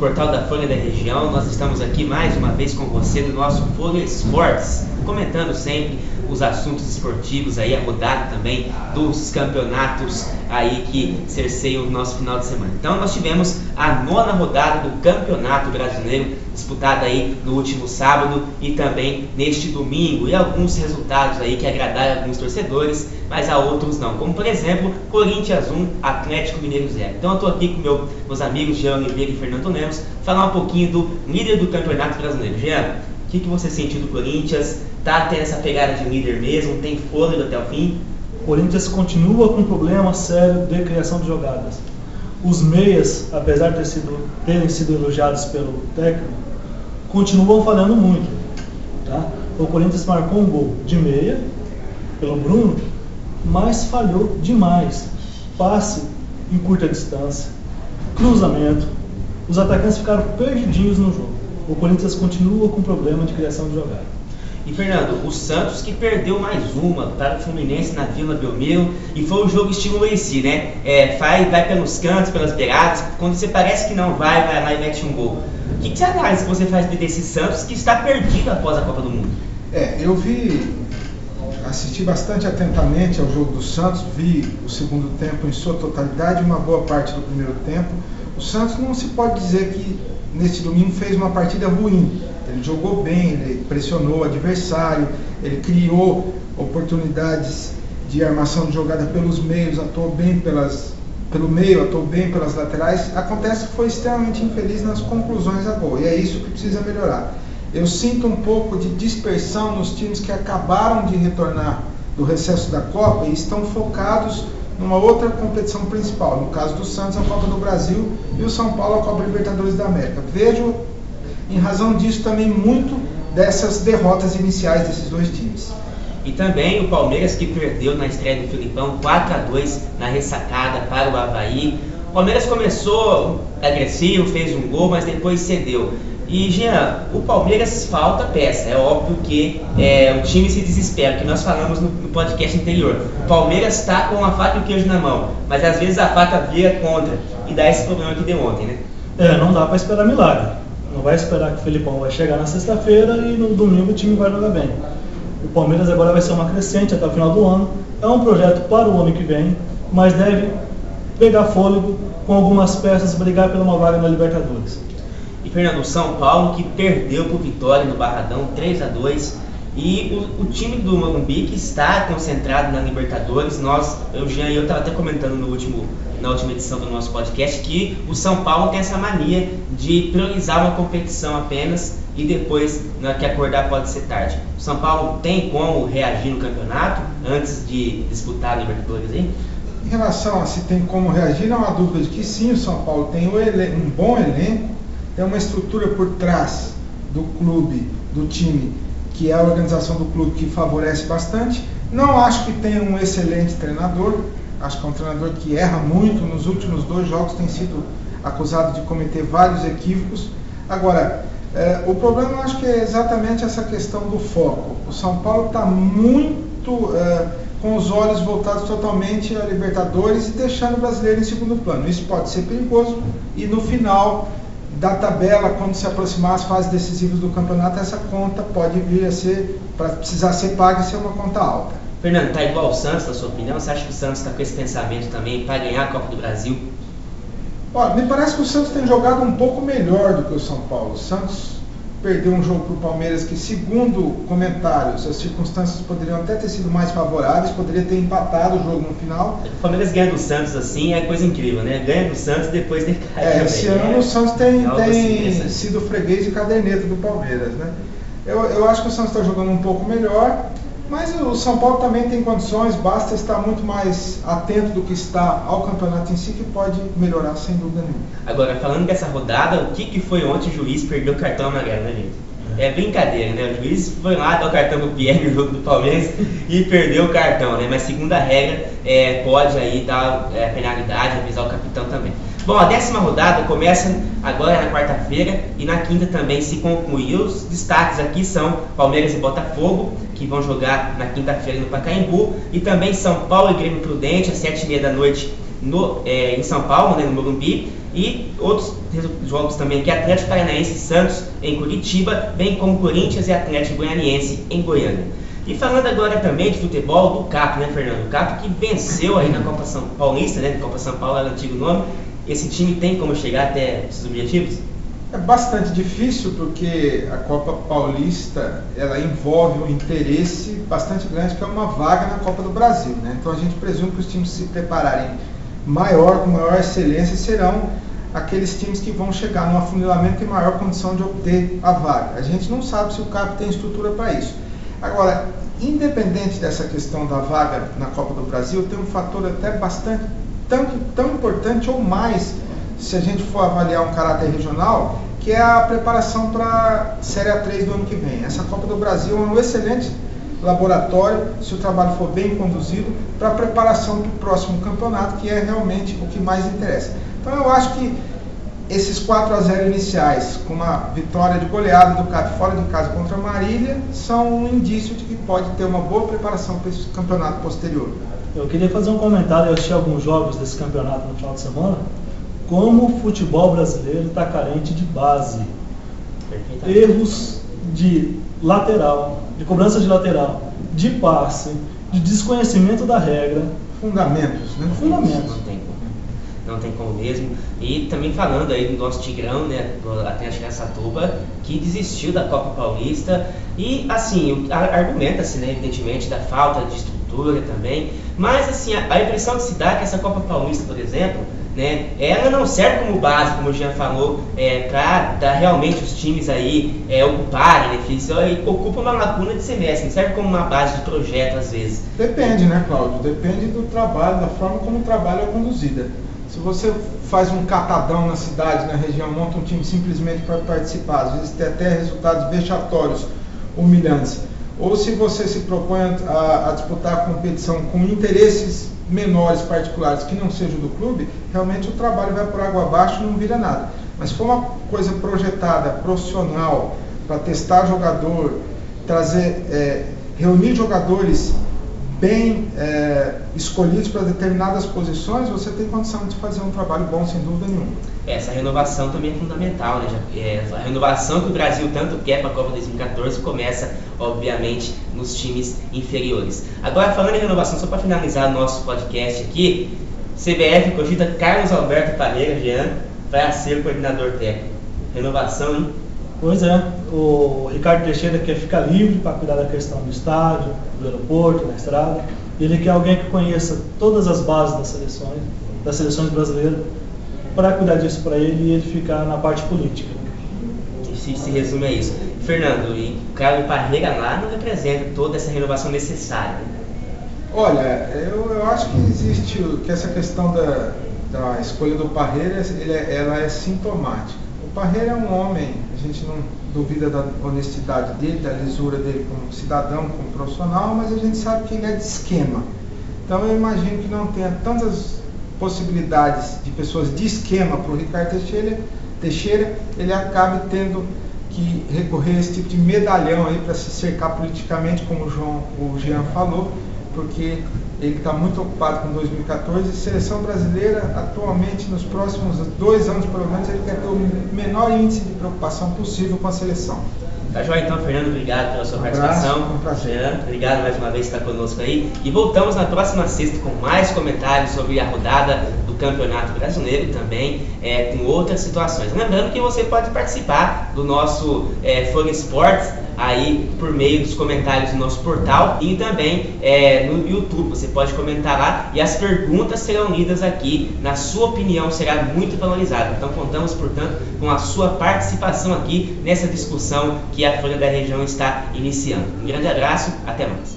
portal da Folha da Região. Nós estamos aqui mais uma vez com você no nosso Folha Esportes, comentando sempre os assuntos esportivos aí, a rodada também dos campeonatos aí que cerceiam o nosso final de semana. Então nós tivemos a 9ª rodada do Campeonato Brasileiro, disputada aí no último sábado e também neste domingo, e alguns resultados aí que agradaram alguns torcedores, mas a outros não, como por exemplo, Corinthians 1, Atlético Mineiro 0. Então eu estou aqui com meus amigos Jean Oliveira e Fernando Lemos, falar um pouquinho do líder do Campeonato Brasileiro. Jean, o que você sentiu do Corinthians? Tá tendo essa pegada de líder mesmo? Tem fôlego até o fim? O Corinthians continua com um problema sério de criação de jogadas. Os meias, apesar de terem sido elogiados pelo técnico, continuam falhando muito. Tá? O Corinthians marcou um gol de meia, pelo Bruno, mas falhou demais. Passe em curta distância, cruzamento. Os atacantes ficaram perdidinhos no jogo. O Corinthians continua com problema de criação de jogada. E Fernando, o Santos que perdeu mais uma para o Fluminense na Vila Belmiro, e foi um jogo estilo Muricy, né? Vai pelos cantos, pelas beiradas, quando você parece que não vai lá e mete um gol. O que análise você faz desse Santos que está perdido após a Copa do Mundo? Eu assisti bastante atentamente ao jogo do Santos, vi o segundo tempo em sua totalidade, uma boa parte do primeiro tempo. O Santos não se pode dizer que neste domingo fez uma partida ruim. Ele jogou bem, ele pressionou o adversário, ele criou oportunidades de armação de jogada pelos meios, atuou bem pelo meio, atuou bem pelas laterais. Acontece que foi extremamente infeliz nas conclusões a gol, e é isso que precisa melhorar. Eu sinto um pouco de dispersão nos times que acabaram de retornar do recesso da Copa e estão focados numa outra competição principal. No caso do Santos, a Copa do Brasil, e o São Paulo, a Copa Libertadores da América. Vejo, em razão disso, também muito dessas derrotas iniciais desses dois times. E também o Palmeiras, que perdeu na estreia do Filipão 4-2 na ressacada para o Avaí. O Palmeiras começou agressivo, fez um gol, mas depois cedeu. E Jean, o Palmeiras falta peça, é óbvio que o time se desespera, que nós falamos no podcast anterior. O Palmeiras está com a faca e o queijo na mão, mas às vezes a faca vira contra e dá esse problema que deu ontem, né? Não dá para esperar milagre. Não vai esperar que o Felipão vai chegar na sexta-feira e no domingo o time vai jogar bem. O Palmeiras agora vai ser uma crescente até o final do ano. É um projeto para o ano que vem, mas deve pegar fôlego com algumas peças, brigar pela uma vaga na Libertadores. E Fernando, o São Paulo que perdeu por Vitória no Barradão 3-2, e o time do Morumbi que está concentrado na Libertadores. O Jean e eu estava até comentando na última edição do nosso podcast que o São Paulo tem essa mania de priorizar uma competição apenas e depois, que acordar pode ser tarde. O São Paulo tem como reagir no campeonato antes de disputar a Libertadores aí? Em relação a se tem como reagir, não há dúvida de que sim, o São Paulo tem um bom elenco, tem uma estrutura por trás do clube, do time, que é a organização do clube, que favorece bastante. Não acho que tenha um excelente treinador, acho que é um treinador que erra muito. Nos últimos 2 jogos tem sido acusado de cometer vários equívocos. Agora, o problema eu acho que é exatamente essa questão do foco. O São Paulo está muito com os olhos voltados totalmente a Libertadores e deixando o brasileiro em segundo plano. Isso pode ser perigoso e no final da tabela, quando se aproximar as fases decisivas do campeonato, essa conta pode vir a ser, para precisar ser paga e ser uma conta alta. Fernando, está igual o Santos, na sua opinião? Você acha que o Santos está com esse pensamento também para ganhar a Copa do Brasil? Olha, me parece que o Santos tem jogado um pouco melhor do que o São Paulo. O Santos perdeu um jogo para o Palmeiras que, segundo comentários, as circunstâncias poderiam até ter sido mais favoráveis, poderia ter empatado o jogo no final. O Palmeiras ganha do Santos assim é coisa incrível, né? Ganha do Santos e depois decai. Esse ano o Santos tem sido freguês de caderneta do Palmeiras, né? Eu acho que o Santos está jogando um pouco melhor, mas o São Paulo também tem condições, basta estar muito mais atento do que está ao campeonato em si, que pode melhorar sem dúvida nenhuma. Agora, falando dessa rodada, o que foi ontem? O juiz perdeu o cartão amarelo, né, gente? É brincadeira, né? O juiz foi lá dar o cartão pro Pierre no jogo do Palmeiras e perdeu o cartão, né? Mas segundo a regra, pode aí dar penalidade, avisar o capitão também. Bom, a 10ª rodada começa agora na quarta-feira e na quinta também se conclui. Os destaques aqui são Palmeiras e Botafogo, que vão jogar na quinta-feira no Pacaembu, e também São Paulo e Grêmio Prudente às 7h30 da noite em São Paulo, né, no Morumbi, E outros jogos também aqui, Atlético Paranaense e Santos em Curitiba, bem como Corinthians e Atlético Goianiense em Goiânia. E falando agora também de futebol, do CAP, né, Fernando? O CAP que venceu aí na Copa São Paulista, né? Copa São Paulo era o antigo nome. Esse time tem como chegar até esses objetivos? É bastante difícil porque a Copa Paulista ela envolve um interesse bastante grande que é uma vaga na Copa do Brasil, né? Então a gente presume que os times se prepararem com maior excelência serão aqueles times que vão chegar no afunilamento em maior condição de obter a vaga. A gente não sabe se o CAP tem estrutura para isso. Agora, independente dessa questão da vaga na Copa do Brasil, tem um fator até bastante tão importante ou mais, se a gente for avaliar um caráter regional, que é a preparação para a Série A3 do ano que vem. Essa Copa do Brasil é um excelente laboratório, se o trabalho for bem conduzido, para a preparação para o próximo campeonato, que é realmente o que mais interessa. Então eu acho que esses 4-0 iniciais, com uma vitória de goleada do CAP fora de casa contra a Marília, são um indício de que pode ter uma boa preparação para esse campeonato posterior. Eu queria fazer um comentário, eu assisti alguns jogos desse campeonato no final de semana, como o futebol brasileiro está carente de base. Erros de lateral, de cobrança de lateral, de passe, de desconhecimento da regra. Fundamentos, né? Fundamentos. Não tem como mesmo. E também falando aí do nosso Tigrão, né, do Atlético Araçatuba, que desistiu da Copa Paulista. E assim, argumenta-se, né, evidentemente, da falta de estrutura também. Mas assim, a impressão que se dá é que essa Copa Paulista, por exemplo, né, ela não serve como base, como o Jean falou, para realmente os times aí ocuparem, né, isso ocupa uma lacuna de semestre, não serve como uma base de projeto às vezes. Depende, né, Cláudio? Depende do trabalho, da forma como o trabalho é conduzido. Se você faz um catadão na cidade, na região, monta um time simplesmente para participar, às vezes tem até resultados vexatórios, humilhantes, ou se você se propõe a disputar a competição com interesses menores particulares que não sejam do clube, realmente o trabalho vai por água abaixo e não vira nada. Mas se for uma coisa projetada, profissional, para testar jogador, reunir jogadores bem escolhidos para determinadas posições, você tem condição de fazer um trabalho bom, sem dúvida nenhuma. Essa renovação também é fundamental, né? A renovação que o Brasil tanto quer para a Copa 2014 começa, obviamente, nos times inferiores. Agora, falando em renovação, só para finalizar nosso podcast aqui, CBF cogita Carlos Alberto Parreira, Jean, para ser o coordenador técnico. Renovação, hein? Pois é, o Ricardo Teixeira quer ficar livre para cuidar da questão do estádio, do aeroporto, da estrada. Ele quer alguém que conheça todas as bases das seleções brasileiras, para cuidar disso para ele e ele ficar na parte política. Se resume a isso. Fernando, e o Carlos Parreira lá não representa toda essa renovação necessária, né? Olha, eu acho que existe, que essa questão da escolha do Parreira, ela é sintomática. O Parreira é um homem, a gente não duvida da honestidade dele, da lisura dele como cidadão, como profissional, mas a gente sabe que ele é de esquema. Então eu imagino que não tenha tantas possibilidades de pessoas de esquema para o Ricardo Teixeira, ele acabe tendo que recorrer a esse tipo de medalhão aí para se cercar politicamente, como o Jean falou, porque ele está muito ocupado com 2014 e seleção brasileira atualmente nos próximos 2 anos pelo menos ele quer ter o menor índice de preocupação possível com a seleção. Tá joia então, Fernando, obrigado pela sua participação. Um prazer. Obrigado mais uma vez por estar conosco aí. E voltamos na próxima sexta com mais comentários sobre a rodada do Campeonato Brasileiro também, com outras situações. Lembrando que você pode participar do nosso Fone Esportes aí por meio dos comentários do nosso portal e também no YouTube. Você pode comentar lá e as perguntas serão lidas aqui. Na sua opinião será muito valorizada. Então contamos, portanto, com a sua participação aqui nessa discussão que a Folha da Região está iniciando. Um grande abraço, até mais.